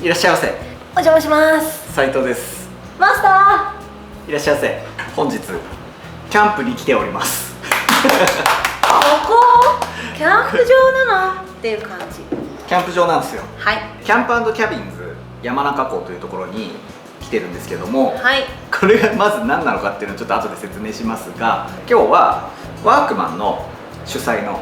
いらっしゃいませ。お邪魔します。斉藤です。マスタいらっしゃいませ。本日キャンプに来ております。ー、ここキャンプ場なのっていう感じ。キャンプ場なんですよ。はい。キャンプ&キャビンズ山中湖というところに来てるんですけども、はい。これがまず何なのかっていうのをちょっと後で説明しますが、今日はワークマンの主催の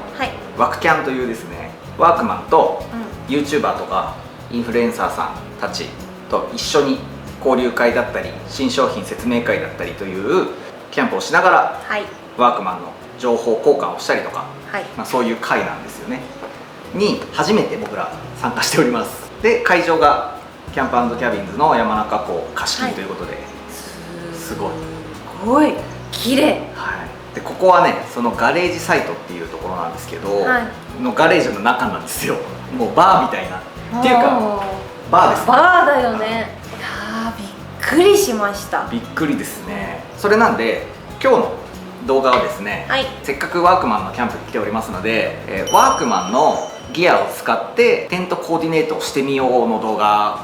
ワクキャンというですね、ワークマンと YouTuber とかインフルエンサーさんたちと一緒に交流会だったり新商品説明会だったりというキャンプをしながら、はい、ワークマンの情報交換をしたりとか、はい、そういう会なんですよね。に初めて僕ら参加しております。で、会場がキャンプ&キャビンズの山中湖貸し切りということで、はい、すごい綺麗。はい。でここはね、そのガレージサイトっていうところなんですけど、はい、のガレージの中なんですよ。もうバーみたいなっていうかバーですね。バーだよね。いやー、びっくりしました。びっくりですね。それなんで今日の動画はですね、はい、せっかくワークマンのキャンプに来ておりますので、ワークマンのギアを使ってテントコーディネートをしてみようの動画。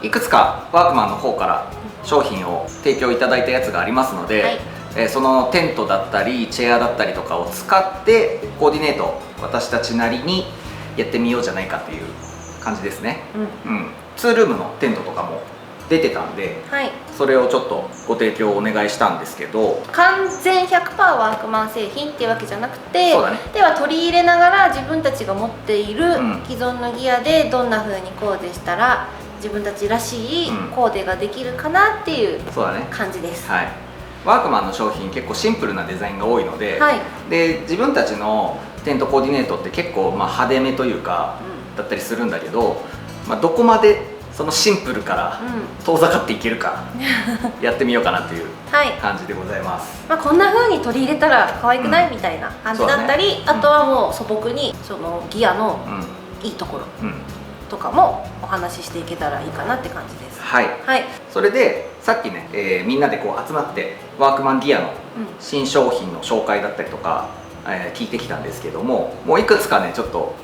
いくつかワークマンの方から商品を提供いただいたやつがありますので、はい、そのテントだったりチェアだったりとかを使ってコーディネート私たちなりにやってみようじゃないかという感じですね。うん、ツールームのテントとかも出てたんで、はい、それをちょっとご提供お願いしたんですけど、完全 100% ワークマン製品っていうわけじゃなくて、そうだね、では取り入れながら自分たちが持っている既存のギアでどんな風にコーデしたら自分たちらしいコーデができるかなっていう感じです。はい、ワークマンの商品結構シンプルなデザインが多いので、はい、で自分たちのテントコーディネートって結構派手めというか、だったりするんだけど、どこまでそのシンプルから遠ざかっていけるか、やってみようかなという感じでございます。こんな風に取り入れたら可愛くない、みたいな感じだったり、あとはもう素朴にそのギアのいいところとかもお話ししていけたらいいかなって感じです。はい、はい、それでさっきね、みんなでこう集まってワークマンギアの新商品の紹介だったりとか、聞いてきたんですけども、もういくつかねちょっと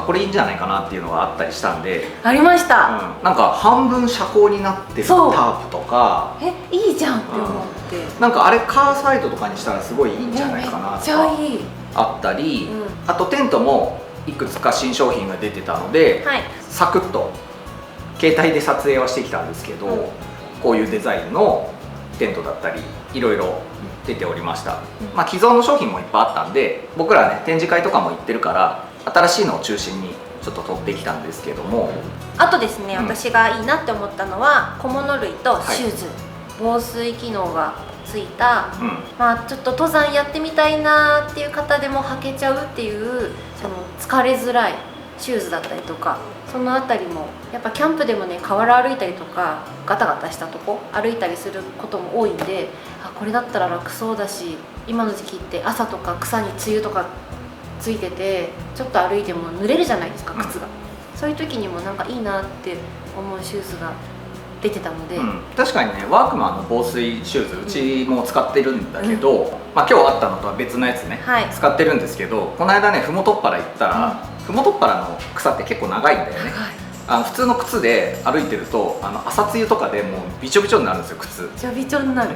これいいんじゃないかなっていうのがあったりしたんで。ありました、なんか半分遮光になってるタープとか、いいじゃんって思って、なんかあれカーサイトとかにしたらすごいいいんじゃないかなとかあったり、あとテントもいくつか新商品が出てたので、はい、サクッと携帯で撮影はしてきたんですけど、こういうデザインのテントだったりいろいろ出ておりました。既存の商品もいっぱいあったんで、僕らね展示会とかも行ってるから新しいのを中心にちょっと取ってきたんですけども、あとですね、私がいいなって思ったのは小物類とシューズ、防水機能がついた、ちょっと登山やってみたいなっていう方でも履けちゃうっていう、その疲れづらいシューズだったりとか、そのあたりもやっぱキャンプでもね、河原歩いたりとかガタガタしたとこ歩いたりすることも多いんで、これだったら楽そうだし、今の時期って朝とか草に梅雨とかついててちょっと歩いても濡れるじゃないですか、靴が。そういう時にもなんかいいなって思うシューズが出てたので、確かにね、ワークマンの防水シューズうちも使ってるんだけど、今日あったのとは別のやつね、使ってるんですけど、この間ねふもとっぱら行ったら、ふもとっぱらの草って結構長いんだよね。普通の靴で歩いてると朝露とかでもうびちょびちょになるんですよ、靴。びちょびちょになる。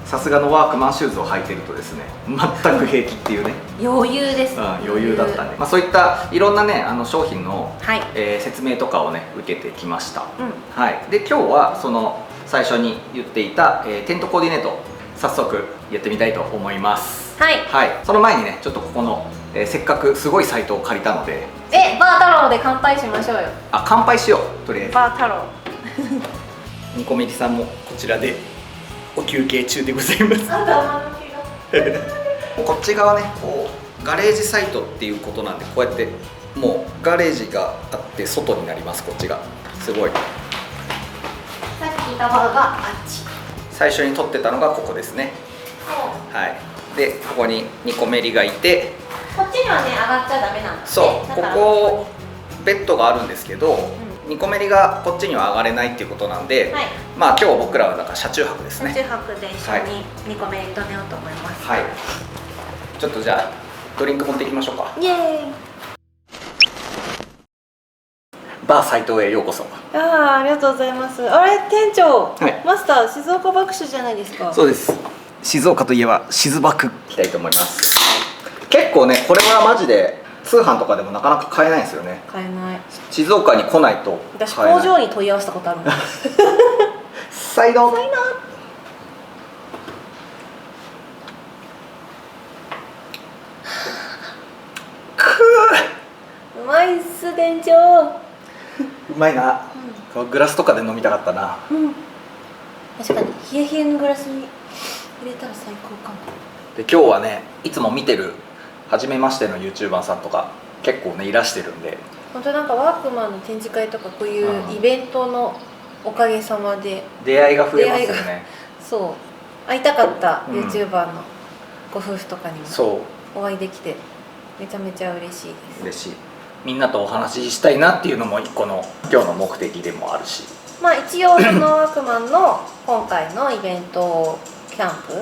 さすがのワークマンシューズを履いてるとですね、全く平気っていうね。余裕です。余裕だったね。そういったいろんなね商品の、説明とかをね受けてきました。はい。で今日はその最初に言っていた、テントコーディネート早速やってみたいと思います。はい。はい。その前にねちょっとここの、せっかくすごいサイトを借りたので。バー太郎で乾杯しましょうよ。乾杯しよう、とりあえず。バー太郎。ニコメリさんもこちらでお休憩中でございます。こっち側ね、こうガレージサイトっていうことなんで、こうやってもうガレージがあって外になります。こっちがすごい。さっきいたバーがあっち。最初に撮ってたのがここですね。はい。でここにニコメリがいて、こっちにはね上がっちゃダメなんですね。そう、ここベッドがあるんですけど、ニコメリがこっちには上がれないっていうことなんで、今日僕らはだから車中泊ですね。車中泊で一緒にニコメリと寝ようと思います。はい。ちょっとじゃあドリンク持っていきましょうか。イエーイ。バー斉藤へようこそ。ありがとうございます。あれ店長、はい、マスター静岡爆酒じゃないですか。そうです。静岡といえば静爆いきたいと思います。結構ねこれはマジで通販とかでもなかなか買えないんですよね。買えない。静岡に来ないと私工場に問い合わせたことあるもん。サイド。うまいっす店長。うまいな、グラスとかで飲みたかったな。確かに冷え冷えのグラスに入れたら最高かも。で今日はねいつも見てる初めましての YouTuber さんとか結構ねいらしてるんで、本当なんかワークマンの展示会とかこういうイベントのおかげさまで出会いが増えますよね。そう会いたかった YouTuber のご夫婦とかにもお会いできてめちゃめちゃ嬉しいです。嬉しい。みんなとお話ししたいなっていうのも一個の今日の目的でもあるし、まあ一応そのワークマンの今回のイベントキャンプ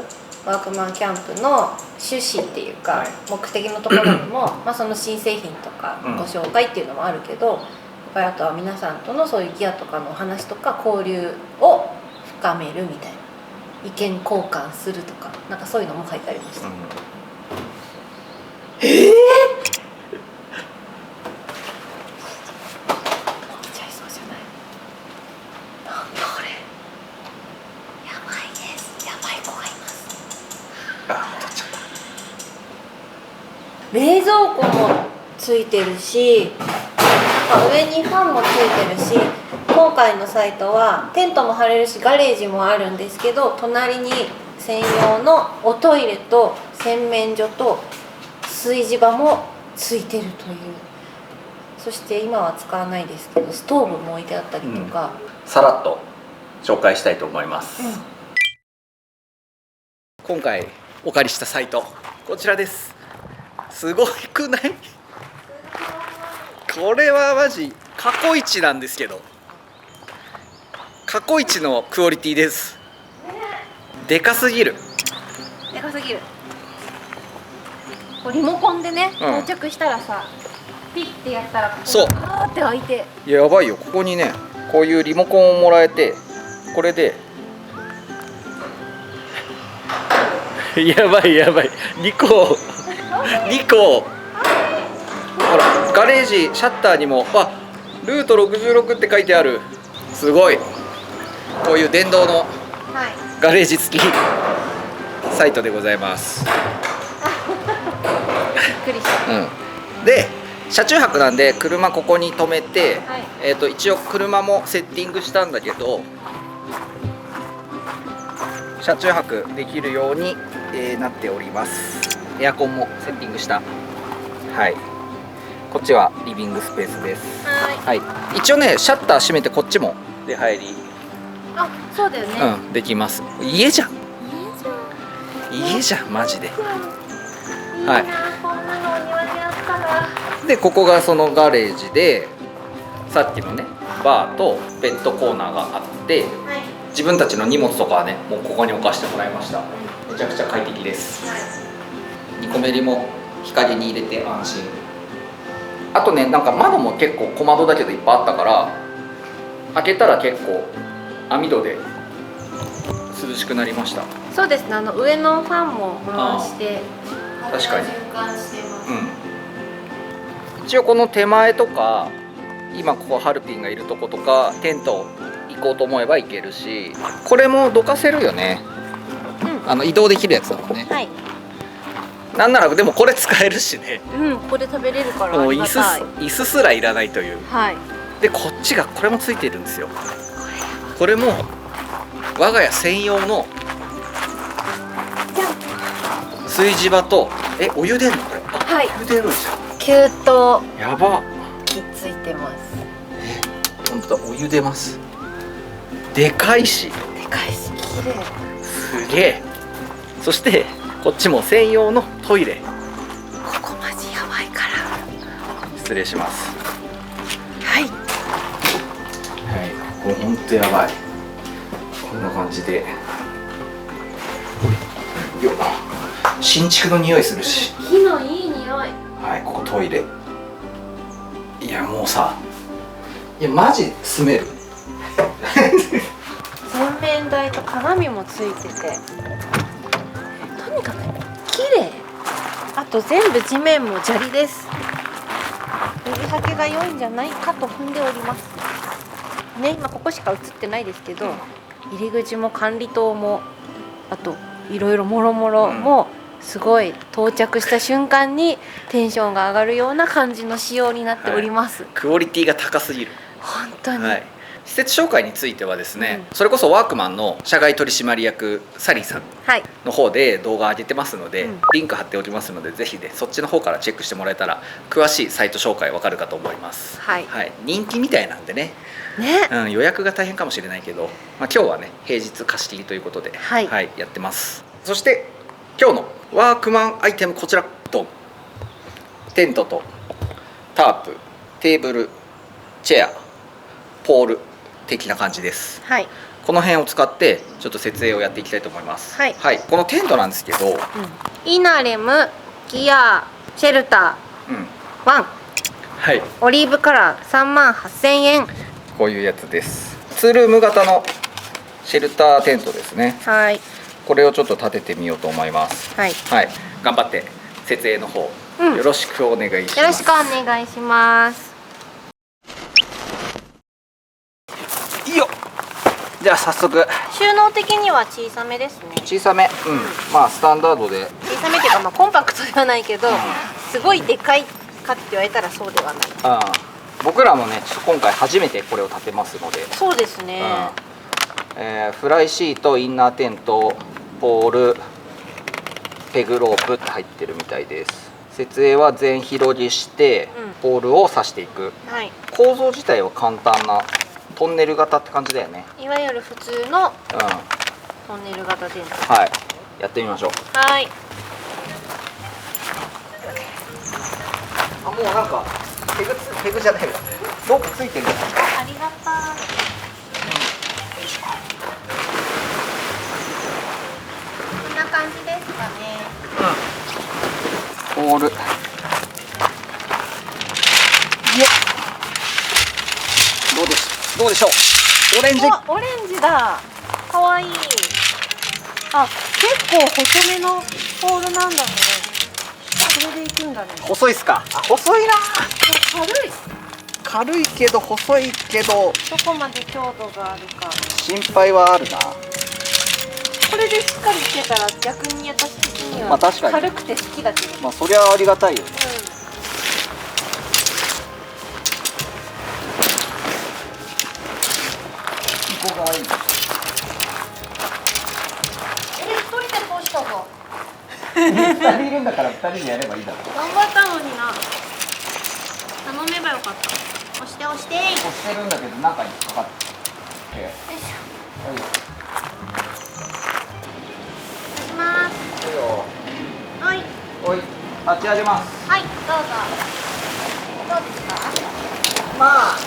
ワークマンキャンプの趣旨っていうか、目的のところにもまあその新製品とかご紹介っていうのもあるけど、やっぱりあとは皆さんとのそういうギアとかのお話とか交流を深めるみたいな、意見交換するとかなんかそういうのも書いてありました。冷蔵庫もついてるし、上にファンもついてるし、今回のサイトはテントも張れるしガレージもあるんですけど、隣に専用のおトイレと洗面所と炊事場もついてるという。そして今は使わないですけどストーブも置いてあったりとか、さらっと紹介したいと思います。今回お借りしたサイトこちらです。すごくない？これはマジ過去一なんですけど、過去一のクオリティです。でかすぎる。でかすぎる。リモコンでね、到着したらさ、ピッてやったらここがパーって開いて、やばいよ。ここにねこういうリモコンをもらえて、これでやばいやばい、2個ほらガレージシャッターにもルート66って書いてある。すごい。こういう電動のガレージ付きサイトでございます。びっくりした。で車中泊なんで車ここに止めて、一応車もセッティングしたんだけど、車中泊できるように、なっております。エアコンもセッティングした。はい、こっちはリビングスペースです。はい、一応ねシャッター閉めてこっちも出入りそうだよね、できます。家じゃん家じゃんマジで。はい、こんなのお庭にあったら。でここがそのガレージで、さっきのねバーとベッドコーナーがあって、自分たちの荷物とかはねもうここに置かせてもらいました。めちゃくちゃ快適です。ニコメリも光に入れて安心。あとねなんか窓も結構小窓だけどいっぱいあったから、開けたら結構網戸で涼しくなりました。そうですね、上のファンも回して確かに循環してます。一応この手前とか今ここハルピンがいるとことかテント行こうと思えば行けるし、これもどかせるよね。移動できるやつだもんね。なんならでもこれ使えるしね。これ食べれるからもう椅子すらいらないという。でこっちがこれもついてるんですよ。これも我が家専用の炊事場とお湯出んのこれ。お湯出るんですよ。給湯やばについてます。本当だ、お湯出ます。でかいし綺麗。すげえ。そしてこっちも専用のトイレ。ここマジやばいから。失礼します。はいここほんとやばい。こんな感じで新築の匂いするし、木のいい匂い。ここトイレ。いやもうさ、いやマジ住める。洗面台と鏡もついてて、とにかく綺麗。あと全部地面も砂利です。水はけが良いんじゃないかと踏んでおりますね。今ここしか映ってないですけど、入り口も管理棟も、あといろいろもろもろもすごい到着した瞬間にテンションが上がるような感じの仕様になっております、クオリティが高すぎる。本当に、施設紹介についてはですね、それこそワークマンの社外取締役サリーさんの方で動画上げてますので、リンク貼っておりますので、ぜひねそっちの方からチェックしてもらえたら詳しいサイト紹介わかるかと思います。人気みたいなんでね、予約が大変かもしれないけど、今日はね平日貸し切りということで、やってます。そして今日のワークマンアイテム、こちらドン。テントとタープ、テーブル、チェア、ポール的な感じです。この辺を使ってちょっと設営をやっていきたいと思います。このテントなんですけど、イナレムギアシェルター1、オリーブカラー38,000円。こういうやつです。2ルーム型のシェルターテントですね。これをちょっと立ててみようと思います。頑張って設営の方、よろしくお願いします。よろしくお願いします。じゃあ早速。収納的には小さめですね。小さめ、まあスタンダードで。小さめっていうか、コンパクトではないけど、すごいでかいかって言われたらそうではない。僕らもね今回初めてこれを立てますので。そうですね。フライシート、インナーテント、ポール、ペグロープって入ってるみたいです。設営は全広げして、ポールを刺していく。構造自体は簡単なトンネル型って感じだよね。いわゆる普通のトンネル型テント。やってみましょう。もうなんかペグじゃないわ、ロープついてる。ありがたい。こんな感じですかね。ポール。どうでしょう。オレンジ。オレンジだ。可愛い。あ、結構細めのポールなんだね。これでいくんだね。細いっすか。細いな。軽いけど細いけど。どこまで強度があるか。心配はあるな。これでしっかりしてたら逆に私的には軽くて好きだけど。そりゃありがたいよね。ここがいい。一人で通したぞ。2人いるんだから2人でやればいいだろ。頑張ったのにな。頼めばよかった。押して押して。押してるんだけど中にかかって。よいしょ。押します。はい。立ち上げます。はい、どうぞ。どうですか。まあ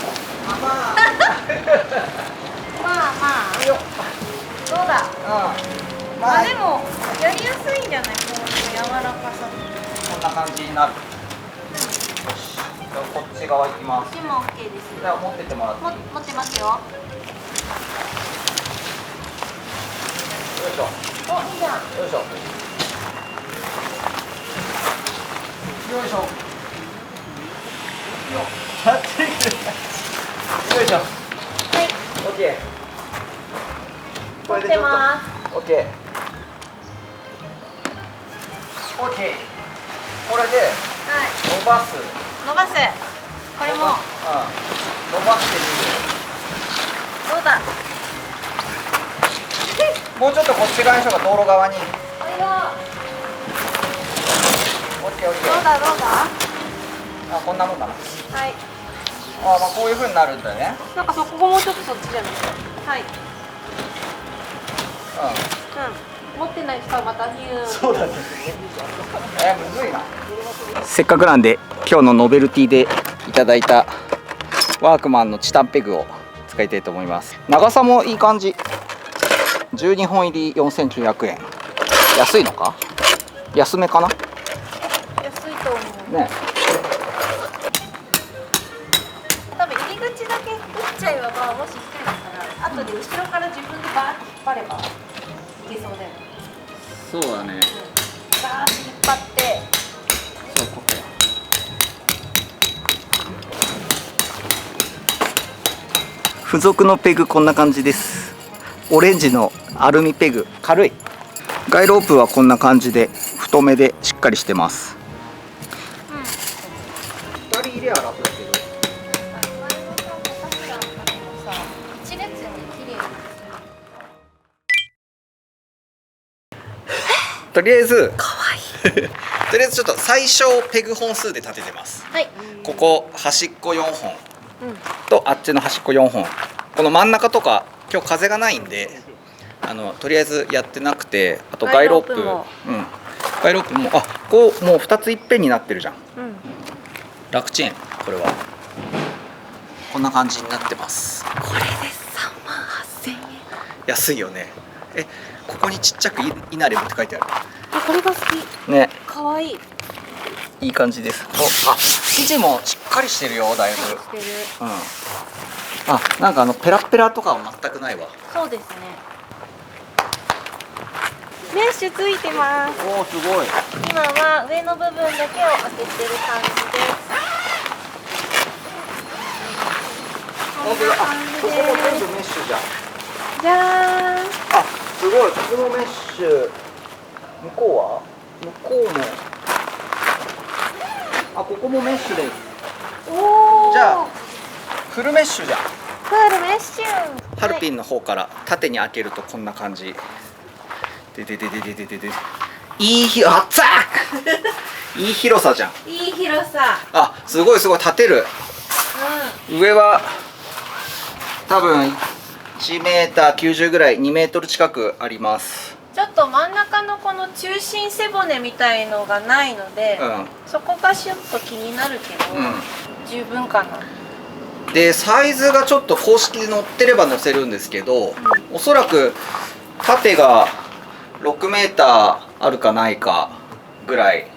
どうだ。でもやりやすいんじゃない。こう柔らかさ。こんな感じになる。よし。じゃあこっち側行きます。こっちも OK です。じゃあ持ってってもらって。持ってますよ。よいしょ。お、いいじゃん。よいしょ。よいしょ。よいしょ。オッケー。これでちょっと。オッケー。オッケー。これで伸ばす。これも。伸ばしてみる。どうだ。もうちょっとこっち側にしようか、道路側に。オッケーオッケー。どうだ。こんなもんかな。こういう風になるんだよね。なんかここもうちょっとそっちじゃない。持ってない人はまたニュー。そうだね。むずいな。せっかくなんで今日のノベルティでいただいたワークマンのチタンペグを使いたいと思います。長さもいい感じ。12本入り4900円。安いのか？安めかな？安いと思う。ね。多分入り口だけはもし一人だったら後で後ろから自分でバーって引っ張ればいけそうだよね。そうだね、ガーって引っ張って、そうここ付属のペグこんな感じです。オレンジのアルミペグ、軽い。ガイロープはこんな感じで太めでしっかりしてます。2人いりゃ楽だけど。とりあえずかわいいとりあえずちょっと最小ペグ本数で立ててます。はい。ここ端っこ4本とあっちの端っこ4本、この真ん中とか今日風がないんでとりあえずやってなくて、あとガイロープも、ガイロープもこうもう2ついっぺんになってるじゃん、楽ちん。これはこんな感じになってます。これで38,000円。安いよね。ここにちっちゃくイナレムって書いてある。これが好きね、かわいい。いい感じです。生地もしっかりしてるよ、だいぶ。してる。なんかペラペラとかは全くないわ。そうですね。メッシュついてます。おお、すごい。今は上の部分だけを開けてる感じです。本当だ。ここも全部メッシュじゃん。じゃーん。すごい。ここもメッシュ。向こうは？向こうも。ここもメッシュです。おお。じゃあフルメッシュじゃん。フルメッシュ。ハルピンの方から縦に開けるとこんな感じ。いい広さじゃん。いい広さ。すごいすごい、立てる。上は多分1m90ぐらい、2m近くあります。ちょっと真ん中のこの中心背骨みたいのがないので、そこがシュッと気になるけど、十分かな。でサイズがちょっと公式で載ってれば載せるんですけど、おそらく縦が6mあるかないかぐらい、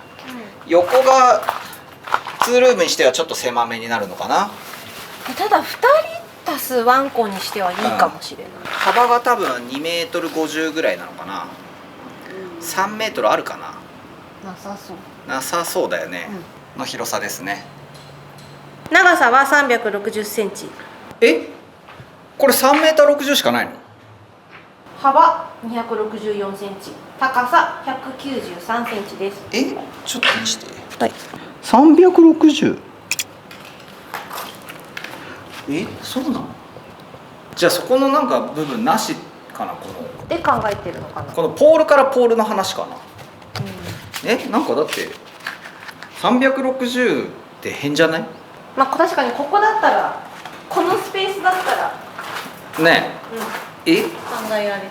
横がツールームにしてはちょっと狭めになるのかな。ただ2人足すワンコにしてはいいかもしれない。幅が多分2m50ぐらいなのかな。3mあるかな。なさそう。なさそうだよね、の広さですね。長さは360センチ。これ3m60しかないの？幅264センチ、高さ193センチです。ちょっと見して。はい。360。そうなの？じゃあそこのなんか部分なしかな、この。で考えてるのかな。このポールからポールの話かな。なんかだって360って変じゃない？確かにここだったら、このスペースだったらねえ、考えられる。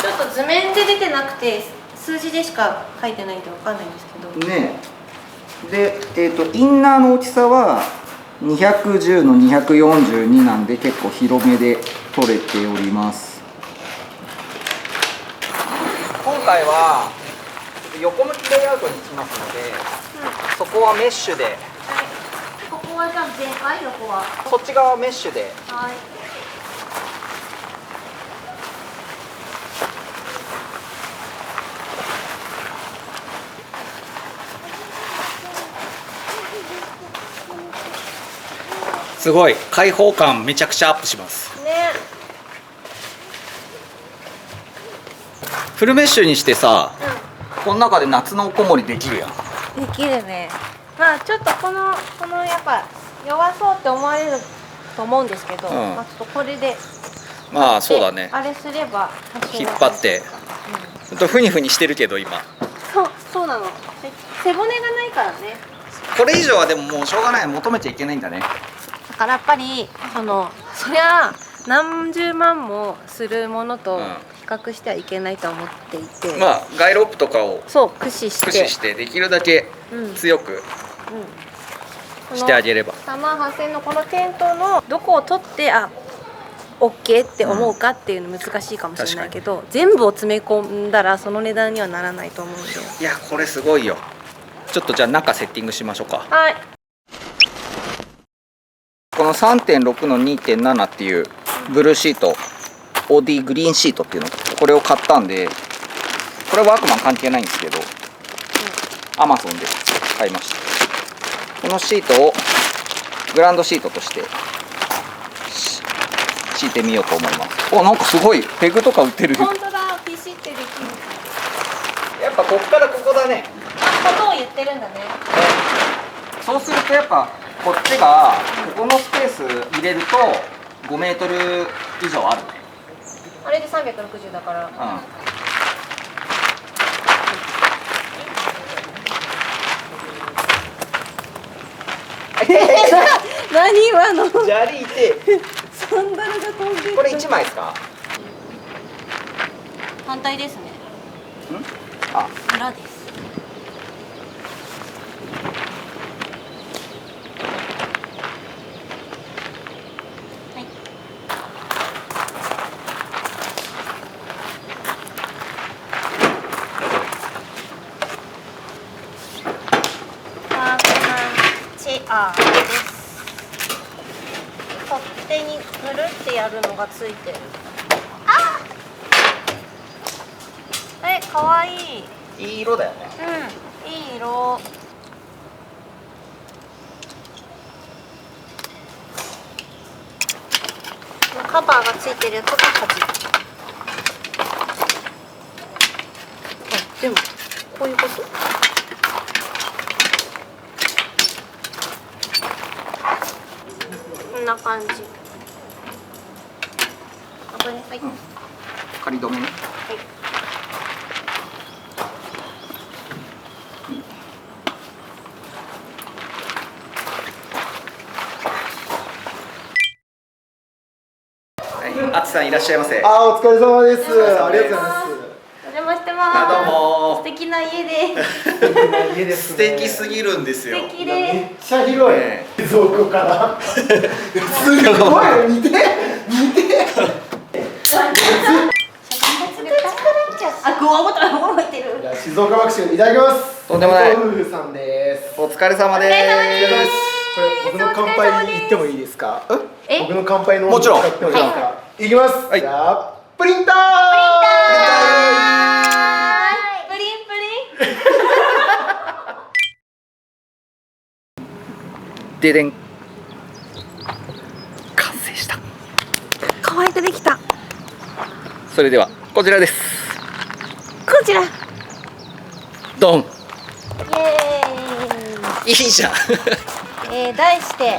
ちょっと図面で出てなくて数字でしか書いてないんでわかんないんですけどね。で、インナーの大きさは210の242なんで結構広めで取れております。今回は横向きレイアウトにしますので、そこはメッシュで、ここはじゃあ全開、横はそっち側はメッシュで。はい。すごい開放感めちゃくちゃアップしますね。フルメッシュにしてさ、この中で夏のおこもりできるやん。できるね。ちょっとこのやっぱ弱そうって思われると思うんですけど、ちょっとこれでそうだね。あれすれば引っ張って、ほんとフニフニしてるけど今。そうなの。背骨がないからね。これ以上はでももうしょうがない、求めちゃいけないんだね。だからやっぱりそりゃ何十万もするものと比較してはいけないと思っていて、ガイロープとかを駆使してできるだけ強くしてあげれば、38000のこのテントのどこを取ってOK って思うかっていうの難しいかもしれないけど、全部を詰め込んだらその値段にはならないと思うんで。いやこれすごいよ。ちょっとじゃあ中セッティングしましょうか。はい。ここの 3.6 の 2.7 っていうブルーシート、OD グリーンシートっていうの、これを買ったんで、これはワークマン関係ないんですけど、Amazon で買いました。このシートをグランドシートとして敷いてみようと思います。なんかすごいペグとか売ってる。本当だ、ピシってできる。やっぱこっからここだね。ことを言ってるんだね。そうするとやっぱこっちがここのスペース入れると5メートル以上ある。あれで360だから。何今の？砂利いて。サンダルが飛んでる。これ1枚ですか？反対ですね。裏です。はい。ワークマンチェアです。取っ手にぐるってやるのがついてる。かわいい。いい色だよね。うん、いい色。カバーがついてるやつが端。でもこういうこと。こんな感じ。これはい。仮止めね。はい。あつさんいらっしゃいませ。お疲れ様です。ありがとうございます。お邪魔してます。どうも。素敵な家で。素敵すぎるんですよ。素敵で。めっちゃ広い。冷蔵庫から。すごい。見て。グワボタン動いてる。静岡爆笑いただきます。とんでもない。夫婦さんです。お疲れ様です。これ僕の乾杯言ってもいいですか？僕の乾杯のもちろん。使ってもいいですか？いきます。じゃあプリンター。プリン。ででん。完成した。可愛くできた。それではこちらです。こちら。ドン。イエーイ。いいじゃん。題して、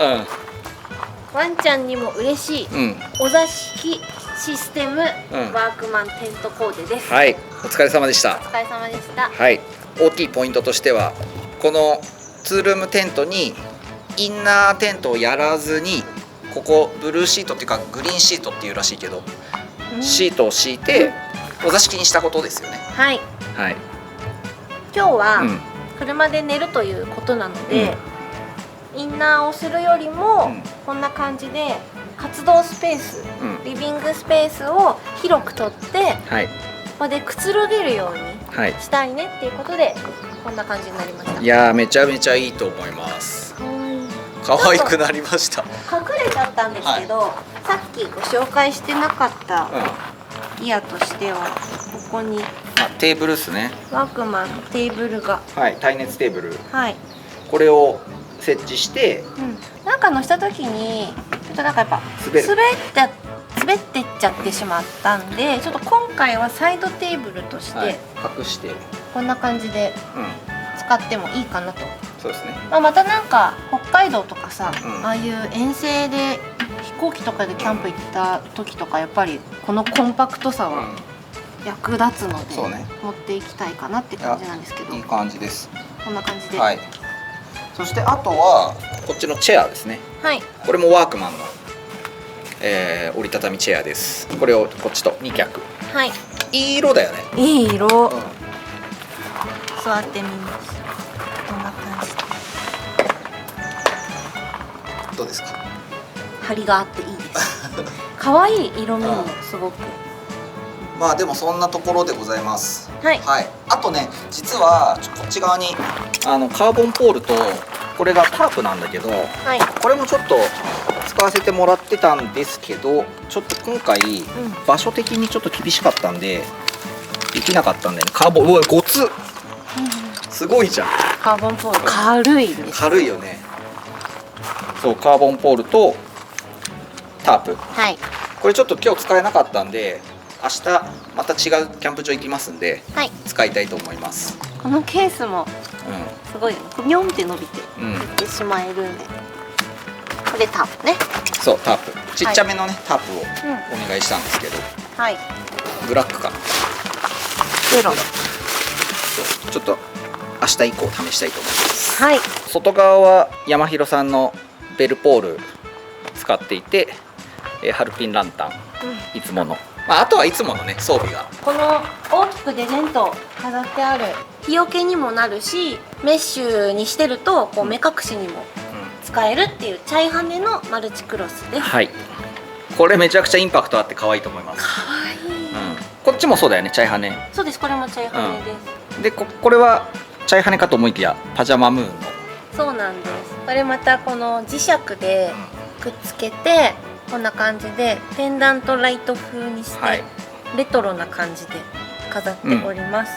ワンちゃんにも嬉しい、お座敷システム、ワークマンテントコーデです。はい、お疲れ様でした。お疲れ様でした。はい、大きいポイントとしてはこのツールームテントにインナーテントをやらずに、ここブルーシートっていうかグリーンシートっていうらしいけど、シートを敷いてお座敷にしたことですよね。はい、はい、今日は、車で寝るということなので、インナーをするよりも、こんな感じで活動スペース、リビングスペースを広くとって、ここでくつろげるようにしたいねっていうことで、こんな感じになりました。いやー、めちゃめちゃいいと思います。可愛くなりました。隠れちゃったんですけど、さっきご紹介してなかったギアとしては、ここにテーブルですね。ワークマンのテーブルが、耐熱テーブル、これを設置して、なんか乗した時にちょっとなんかやっぱ滑ってっちゃってしまったんで、ちょっと今回はサイドテーブルとして隠してこんな感じで使ってもいいかなと。そうですね。またなんか北海道とかさ、ああいう遠征で飛行機とかでキャンプ行った時とか、やっぱりこのコンパクトさは役立つので、持っていきたいかなって感じなんですけど。いい感じです。こんな感じで。そしてあとはこっちのチェアですね。これもワークマンの、折りたたみチェアです。これをこっちと2脚。いい色だよね。いい色。座ってみます。こんな感じで。どうですか？張りがあっていいです。可愛い色味もすごく。まあでもそんなところでございます。はい、はい、あとね実はこっち側にカーボンポールとこれがタープなんだけど、はい、これもちょっと使わせてもらってたんですけど、ちょっと今回、場所的にちょっと厳しかったんでできなかったんだよね。カーボン、うわごつ、すごいじゃん。カーボンポール軽いです。軽いよね。そうカーボンポールとタープ、はい、これちょっと今日使えなかったんで明日また違うキャンプ場行きますんで、はい、使いたいと思います。このケースもすごいニョンって伸びていってしまえるんで、これタープね。そうタープちっちゃめのね、はい、タープをお願いしたんですけど、はい、ブラックか黒ちょっと明日以降試したいと思います。はい、外側は山広さんのベルポール使っていて、ハルピンランタン、いつもの、まあ、あとはいつものね装備がこの大きくデゼント飾ってある日よけにもなるし、メッシュにしてるとこう目隠しにも使えるっていうチャイハネのマルチクロスです。はい、これめちゃくちゃインパクトあって可愛いと思います。可愛い、こっちもそうだよね、チャイハネ。そうです、これもチャイハネです。でこれはチャイハネかと思いきやパジャマムーンの。そうなんです。これまたこの磁石でくっつけて、こんな感じでペンダントライト風にして、はい、レトロな感じで飾っております。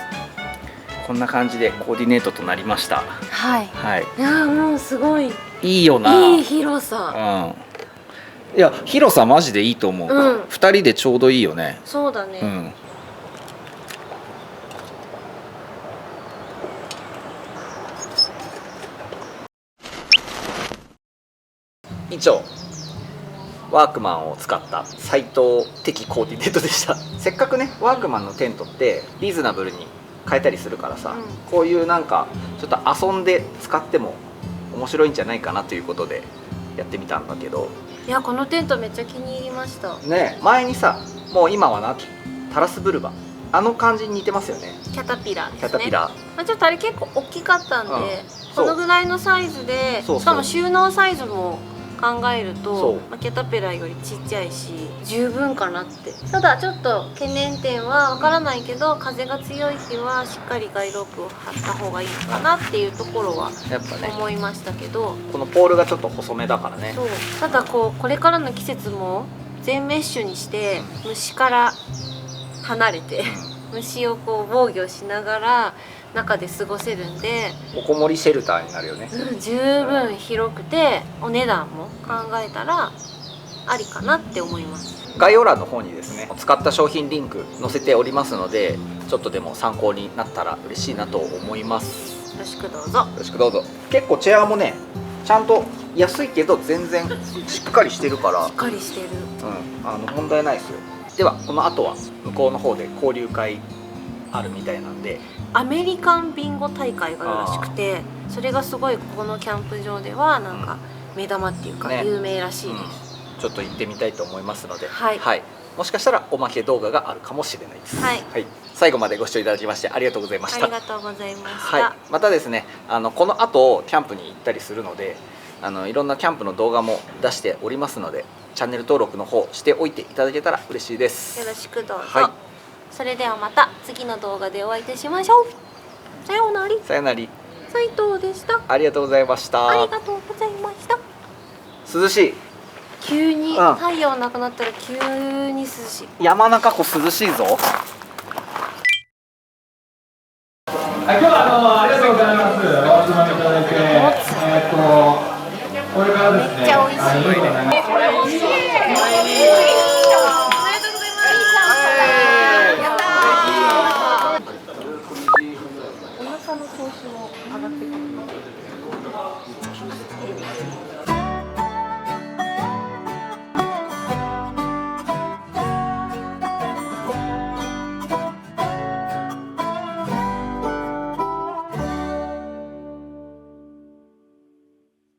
こんな感じでコーディネートとなりました。はい、はい、いやもうすごいいいよな。いい広さ。いや広さマジでいいと思う。2人でちょうどいいよね。そうだね。以上ワークマンを使った斉藤的コーディネートでした。せっかくねワークマンのテントってリーズナブルに買えたりするからさ、こういうなんかちょっと遊んで使っても面白いんじゃないかなということでやってみたんだけど、いやこのテントめっちゃ気に入りましたね。前にさ、もう今はなタラスブルバ、あの感じに似てますよね。キャタピラーですね。キャタピラー、まあ、ちょっとあれ結構大きかったんで、このぐらいのサイズで、しかも収納サイズも考えると、まあ、キャタピラーよりちっちゃいし十分かなって。ただちょっと懸念点はわからないけど、風が強い日はしっかりガイロープを張った方がいいのかなっていうところはやっぱね思いましたけど、このポールがちょっと細めだからね。そう、ただこれからの季節も全メッシュにして虫から離れて虫をこう防御しながら中で過ごせるんで、おこもりシェルターになるよね。十分広くてお値段も考えたらありかなって思います。概要欄の方にですね使った商品リンク載せておりますので、ちょっとでも参考になったら嬉しいなと思います。よろしくどうぞ。よろしくどうぞ。結構チェアもねちゃんと安いけど全然しっかりしてるから、しっかりしてる、問題ないですよ。ではこの後は向こうの方で交流会あるみたいなんで、アメリカンビンゴ大会があるらしくて、それがすごいここのキャンプ場ではなんか目玉っていうか有名らしいです、ちょっと行ってみたいと思いますので、はい、もしかしたらおまけ動画があるかもしれないです。はい、最後までご視聴いただきましてありがとうございました。ありがとうございました。またですねこの後キャンプに行ったりするので、いろんなキャンプの動画も出しておりますので、チャンネル登録の方しておいていただけたら嬉しいです。よろしくどうぞ。それではまた次の動画でお会いいたしましょう。さようなら。さようなら。斉藤でした。ありがとうございました。ありがとうございました。涼しい。急に太陽なくなったら急に涼しい。山中湖涼しいぞ。今日はありがとうございます。お集まりいただいて、これからですね。めっちゃ美味しい。美味しい。お腹の調子も上がってくる。